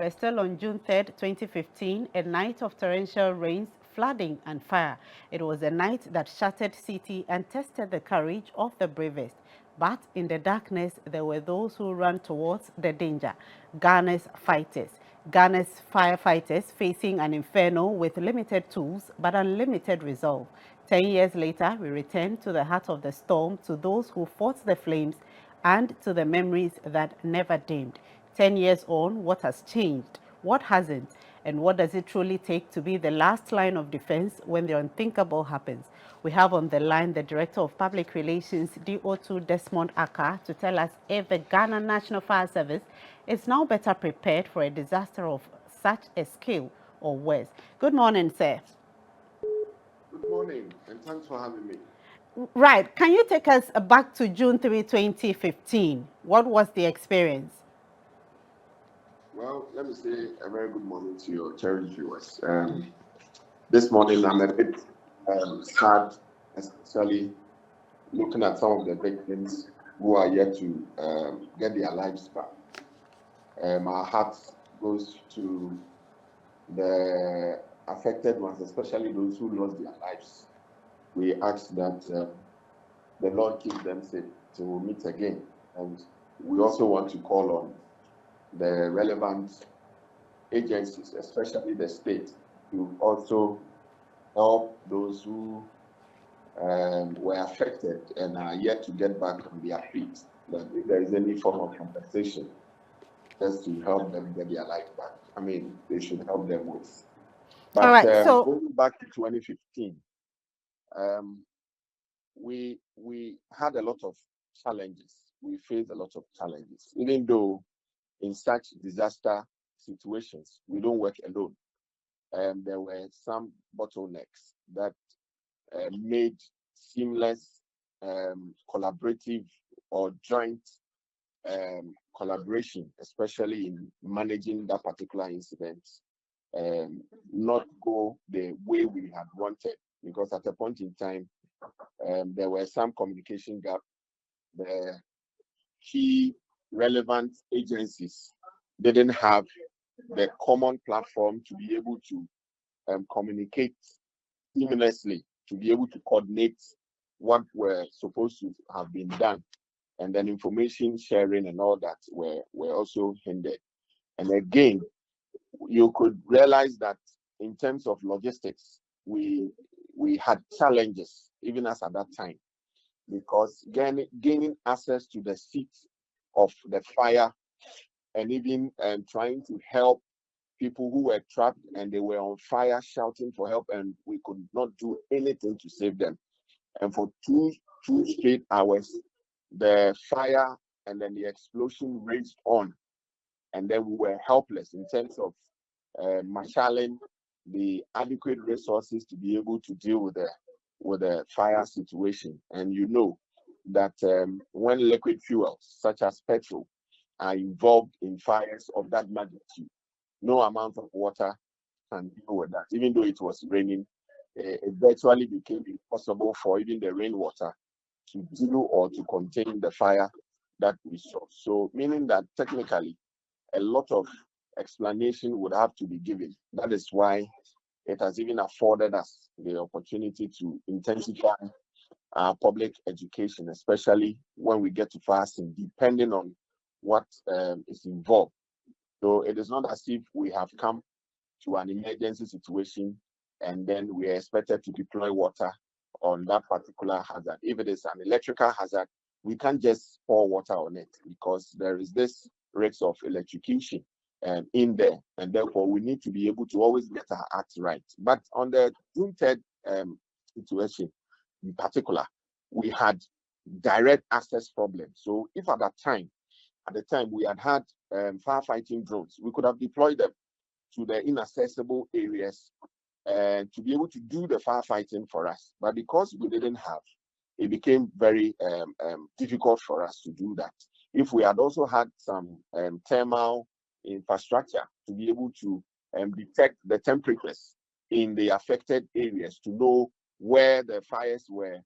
We're still on June 3rd, 2015, a night of torrential rains, flooding and fire. It was a night that shattered city and tested the courage of the bravest. But in the darkness, there were those who ran towards the danger. Ghana's firefighters facing an inferno with limited tools but unlimited resolve. 10 years later, we return to the heart of the storm, to those who fought the flames and to the memories that never dimmed. 10 years on, what has changed? What hasn't? And what does it truly take to be the last line of defense when the unthinkable happens? We have on the line the Director of Public Relations, DO2 Desmond Aka, to tell us if the Ghana National Fire Service is now better prepared for a disaster of such a scale or worse. Good morning, sir. Good morning, and thanks for having me. Right. Can you take us back to June 3, 2015? What was the experience? Well, let me say a very good morning to your cherished viewers. This morning, I'm a bit sad, especially looking at some of the victims who are yet to get their lives back. Our heart goes to the affected ones, especially those who lost their lives. We ask that the Lord keep them safe till we meet again. And we also want to call on the relevant agencies, especially the state, to also help those who were affected and are yet to get back on their feet. That if there is any form of compensation, just to help them get their life back. I mean, they should help them with. But All right. So going back to 2015, we had a lot of challenges. We faced a lot of challenges, even though in such disaster situations, we don't work alone. There were some bottlenecks that made seamless, collaborative or joint collaboration, especially in managing that particular incident, not go the way we had wanted. Because at a point in time, there were some communication gap. The key relevant agencies didn't have the common platform to be able to communicate seamlessly, to be able to coordinate what were supposed to have been done. And then information sharing and all that were also hindered. And again, you could realize that in terms of logistics, we had challenges even as at that time, because gaining access to the seat of the fire and even trying to help people who were trapped and they were on fire shouting for help, and we could not do anything to save them. And for two straight hours, the fire and then the explosion raged on, and then we were helpless in terms of marshalling the adequate resources to be able to deal with the fire situation. And you know that when liquid fuels such as petrol are involved in fires of that magnitude, no amount of water can deal with that. Even though it was raining, it virtually became impossible for even the rainwater to deal or to contain the fire that we saw. So meaning that technically a lot of explanation would have to be given. That is why it has even afforded us the opportunity to intensify our public education, especially when we get to fasting, depending on what is involved. So it is not as if we have come to an emergency situation and then we are expected to deploy water on that particular hazard. If it is an electrical hazard, we can't just pour water on it because there is this risk of electrocution in there, and therefore we need to be able to always get our acts right. But on the June 3rd situation in particular, we had direct access problems. So if at the time we had firefighting drones, we could have deployed them to the inaccessible areas and to be able to do the firefighting for us. But because we didn't have, it became very difficult for us to do that. If we had also had some thermal infrastructure to be able to detect the temperatures in the affected areas, to know where the fires were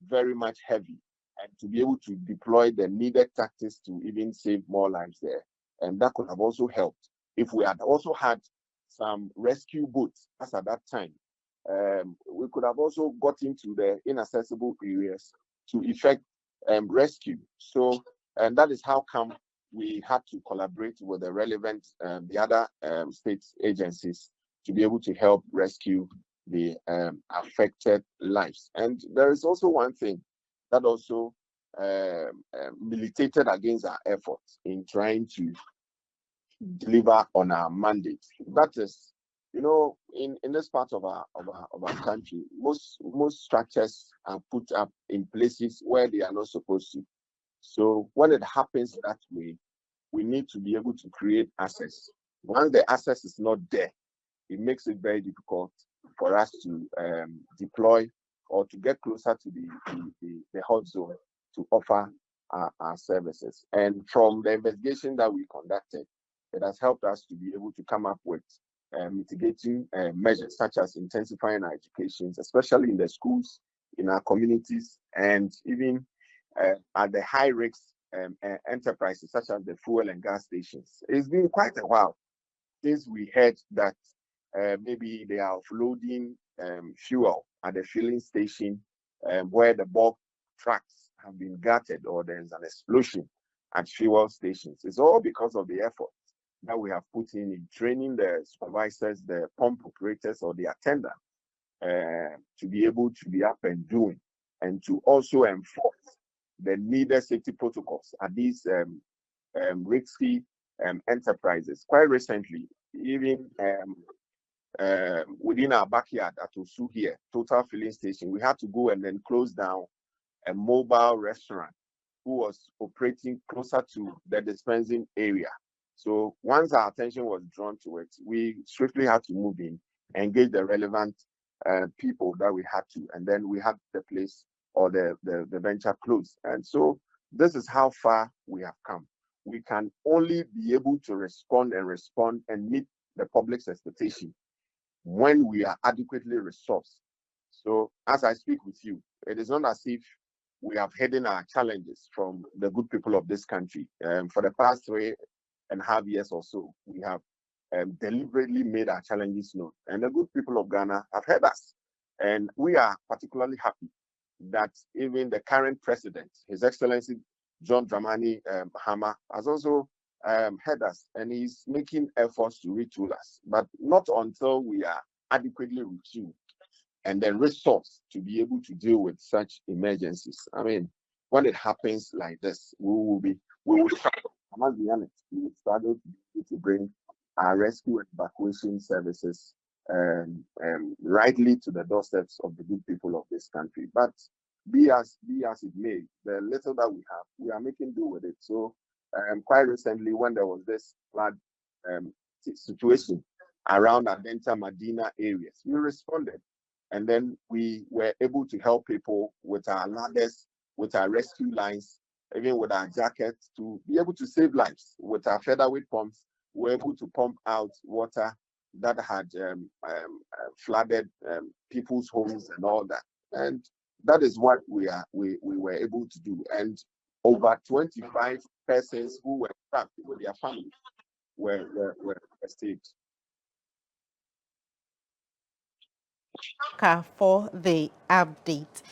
very much heavy, and to be able to deploy the needed tactics to even save more lives there. And that could have also helped If we had also had some rescue boats, as at that time, we could have also got into the inaccessible areas to effect rescue. So, and that is how come we had to collaborate with the relevant, the other state agencies to be able to help rescue the affected lives. And there is also one thing that also militated against our efforts in trying to deliver on our mandate. That is, in this part of our country, most structures are put up in places where they are not supposed to. So when it happens that way, we need to be able to create access. Once the access is not there, it makes it very difficult for us to deploy or to get closer to the hot zone to offer our services. And from the investigation that we conducted, it has helped us to be able to come up with mitigating measures, such as intensifying our educations, especially in the schools, in our communities, and even at the high risk enterprises, such as the fuel and gas stations. It's been quite a while since we heard that maybe they are offloading fuel at the filling station where the bulk trucks have been gutted, or there's an explosion at fuel stations. It's all because of the effort that we have put in training the supervisors, the pump operators, or the attendant to be able to be up and doing, and to also enforce the needed safety protocols at these risky enterprises. Quite recently, even within our backyard at Osu here, Total Filling Station, we had to go and then close down a mobile restaurant who was operating closer to the dispensing area. So once our attention was drawn to it, we swiftly had to move in, engage the relevant people that we had to, and then we had the place or the venture closed. And so this is how far we have come. We can only be able to respond and meet the public's expectation when we are adequately resourced. So as I speak with you, it is not as if we have hidden our challenges from the good people of this country. For the past 3.5 years or so, we have deliberately made our challenges known, and the good people of Ghana have heard us. And we are particularly happy that even the current president, His Excellency John Dramani Mahama, has also heard us, and he's making efforts to retool us, but not until we are adequately retooled and then resourced to be able to deal with such emergencies. I mean, when it happens like this, we will struggle. I must be honest, we will struggle to bring our rescue and evacuation services rightly to the doorsteps of the good people of this country. But be as it may, the little that we have, we are making do with it. So quite recently, when there was this flood situation around Adenta Medina areas, we responded. And then we were able to help people with our ladders, with our rescue lines, even with our jackets, to be able to save lives. With our featherweight pumps, we were able to pump out water that had flooded people's homes and all that. And that is what we were able to do. And over 25 persons who were trapped with their families were saved. For the update.